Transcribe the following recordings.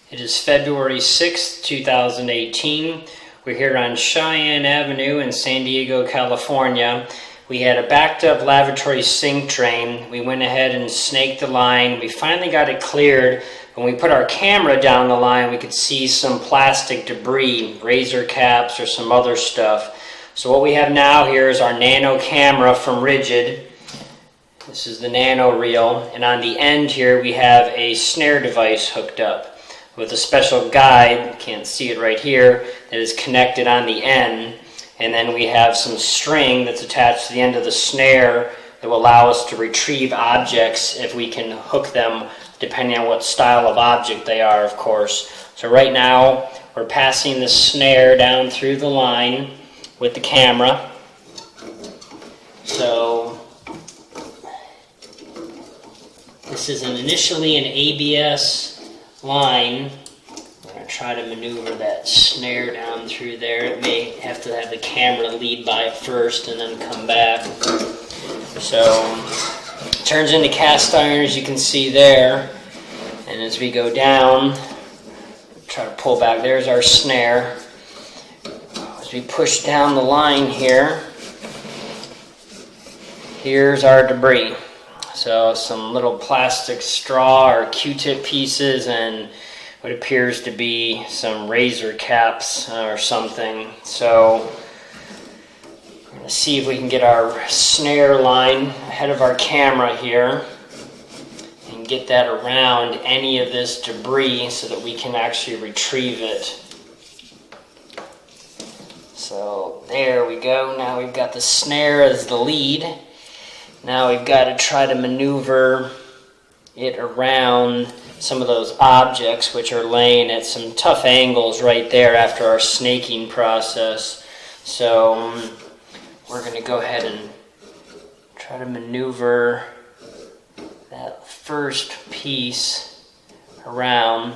It is February 6th, 2018. We're here on Cheyenne Avenue in San Diego, California. We had a backed up lavatory sink drain. We went ahead and snaked the line. We finally got it cleared. When we put our camera down the line, we could see some plastic debris, razor caps or some other stuff. So what we have now here is our nano camera from Ridgid. This is the NanoReel, and on the end here we have a snare device hooked up with a special guide, you can't see it right here, that is connected on the end. And then we have some string that's attached to the end of the snare that will allow us to retrieve objects if we can hook them, depending on what style of object they are, of course. So right now we're passing the snare down through the line with the camera. So this is initially an ABS line. I'm going to try to maneuver that snare down through there. It may have to have the camera lead by it first and then come back. So it turns into cast iron, as you can see there. And as we go down, try to pull back, there's our snare. As we push down the line here, here's our debris. So some little plastic straw or Q-tip pieces and what appears to be some razor caps or something. So we're going to see if we can get our snare line ahead of our camera here and get that around any of this debris so that we can actually retrieve it. So there we go. Now we've got the snare as the lead. Now we've got to try to maneuver it around some of those objects which are laying at some tough angles right there after our snaking process. So we're going to go ahead and try to maneuver that first piece around.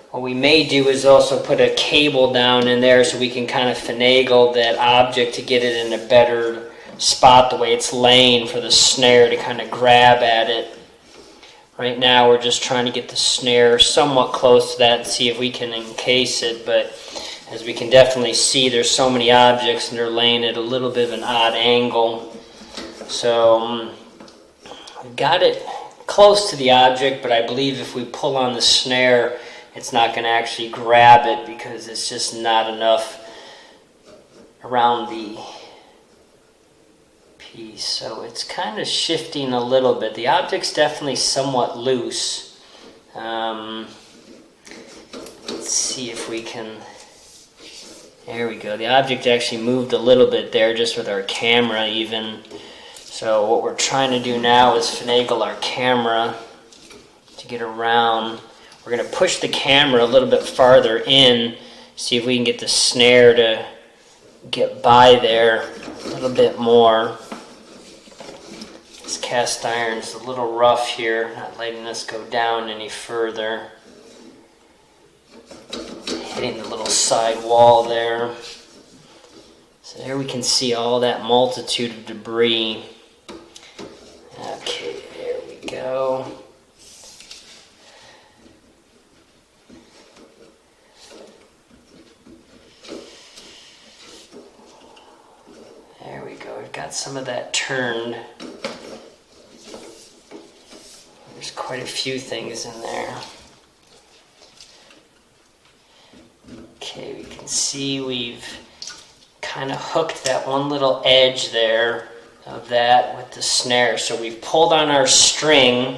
What we may do is also put a cable down in there so we can kind of finagle that object to get it in a better spot the way it's laying for the snare to kind of grab at it. Right now we're just trying to get the snare somewhat close to that and see if we can encase it, but as we can definitely see, there's so many objects and they're laying at a little bit of an odd angle. So we've got it close to the object, but I believe if we pull on the snare it's not going to actually grab it because it's just not enough around the piece. So it's kind of shifting a little bit. The object's definitely somewhat loose. Let's see if we can... There we go. The object actually moved a little bit there just with our camera even. So what we're trying to do now is finagle our camera to get around. We're going to push the camera a little bit farther in, see if we can get the snare to get by there a little bit more. This cast iron's a little rough here, not letting us go down any further. Hitting the little side wall there. So there we can see all that multitude of debris. Okay, there we go. There we go, we've got some of that turned. There's quite a few things in there. Okay, we can see we've kind of hooked that one little edge there of that with the snare. So we've pulled on our string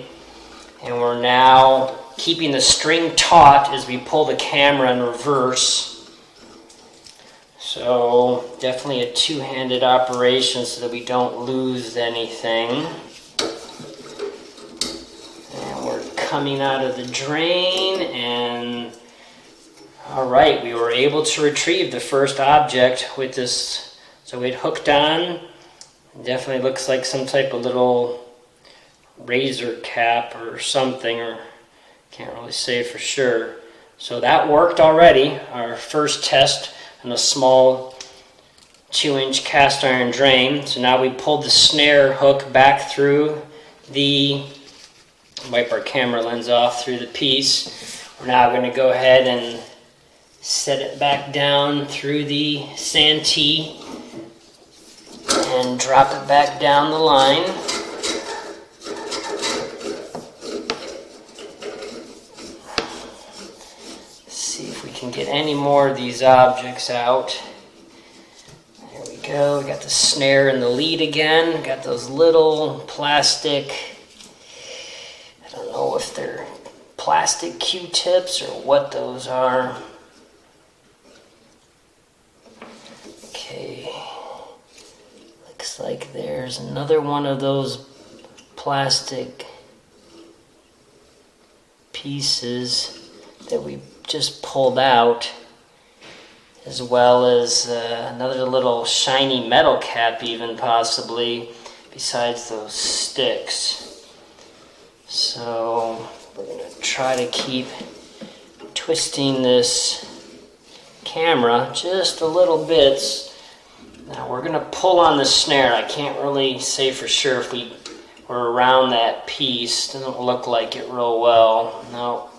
and we're now keeping the string taut as we pull the camera in reverse. So definitely a two-handed operation so that we don't lose anything. And we're coming out of the drain and alright, we were able to retrieve the first object with this. So we'd hooked on. It definitely looks like some type of little razor cap or something, or can't really say for sure. So that worked already, our first test on a small 2-inch cast iron drain. So now we pulled the snare hook back through the, wipe our camera lens off through the piece. We're We're now going to go ahead and set it back down through the Santee and drop it back down the line. See if we can get any more of these objects out. There we go. We got the snare and the lead again. Got those little plastic, I don't know if they're plastic Q-tips or what those are. Okay. Looks like there's another one of those plastic pieces that we just pulled out, as well as another little shiny metal cap even possibly, besides those sticks. So we're going to try to keep twisting this camera just a little bit. Now we're going to pull on the snare. I can't really say for sure if we're around that piece. Doesn't look like it real well. No.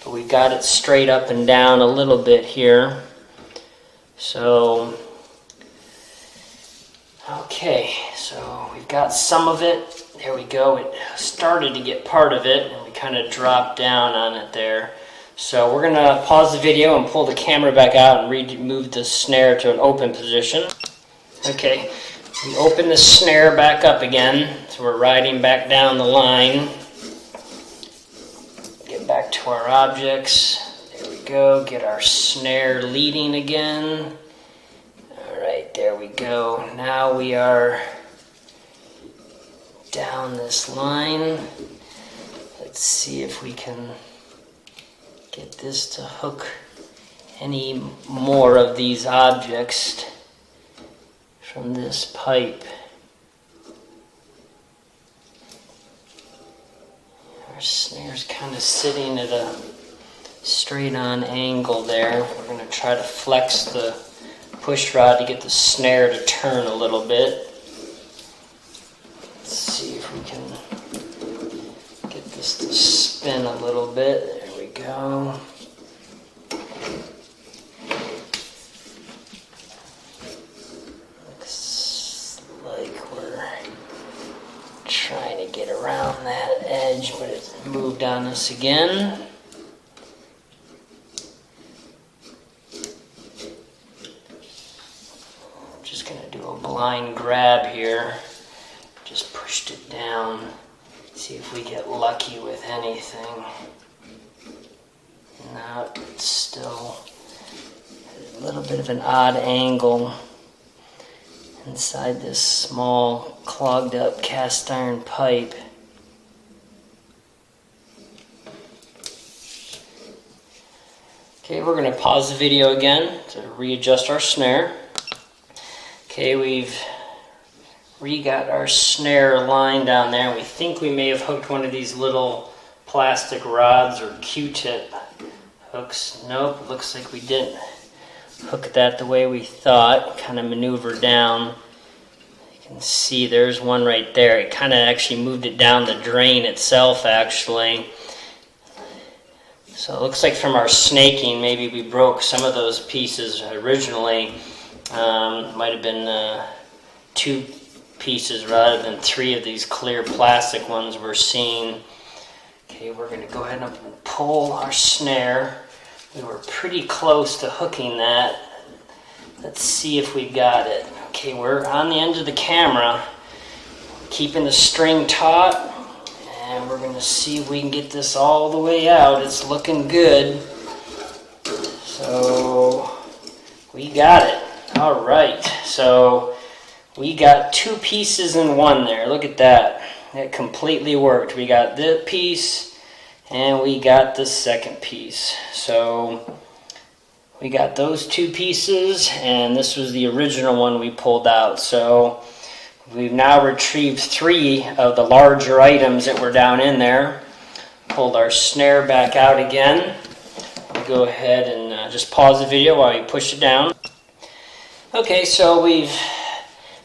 But we got it straight up and down a little bit here. So, okay, so we've got some of it. There we go. It started to get part of it, and we kind of dropped down on it there. So we're going to pause the video and pull the camera back out and move the snare to an open position. Okay, we open the snare back up again, so we're riding back down the line. Get back to our objects. There we go. Get our snare leading again. Alright, there we go. Now we are down this line. Let's see if we can get this to hook any more of these objects from this pipe. Our snare's kind of sitting at a straight on angle there. We're going to try to flex the push rod to get the snare to turn a little bit. Let's see if we can get this to spin a little bit. There we go. Looks like we're trying to get around that edge, but it moved on us again. Just going to do a blind grab here. Just pushed it down. See if we get lucky with anything. No, it's still a little bit of an odd angle inside this small clogged up cast iron pipe. Okay, we're going to pause the video again to readjust our snare. Okay, we've got our snare line down there. We think we may have hooked one of these little plastic rods or Q-tip hooks. Nope, looks like we didn't hook that the way we thought. Kind of maneuver down. You can see there's one right there. It kind of actually moved it down the drain itself actually. So it looks like from our snaking maybe we broke some of those pieces originally. Might have been 2 pieces rather than 3 of these clear plastic ones we're seeing. Okay, we're going to go ahead and pull our snare. We were pretty close to hooking that. Let's see if we got it. Okay, we're on the end of the camera, keeping the string taut, and we're going to see if we can get this all the way out. It's looking good. So we got it. All right, so we got 2 pieces in one there. Look at that. It completely worked. We got this piece and we got the second piece. So we got those 2 pieces, and this was the original one we pulled out. So we've now retrieved 3 of the larger items that were down in there. Pulled our snare back out again. We'll go ahead and just pause the video while we push it down. Okay, so we've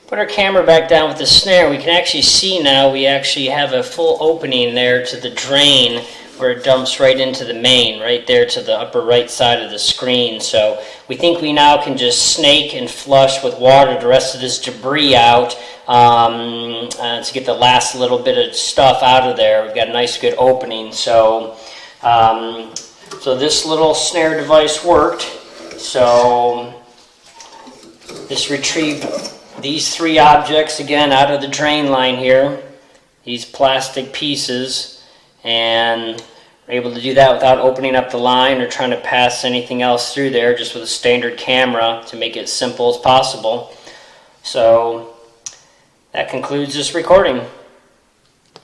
put our camera back down with the snare. We can actually see now we actually have a full opening there to the drain where it dumps right into the main, right there to the upper right side of the screen. So we think we now can just snake and flush with water the rest of this debris out to get the last little bit of stuff out of there. We've got a nice good opening. So, so this little snare device worked. So this retrieved these 3 objects again out of the drain line here, these plastic pieces, and we're able to do that without opening up the line or trying to pass anything else through there, just with a standard camera to make it as simple as possible. So that concludes this recording.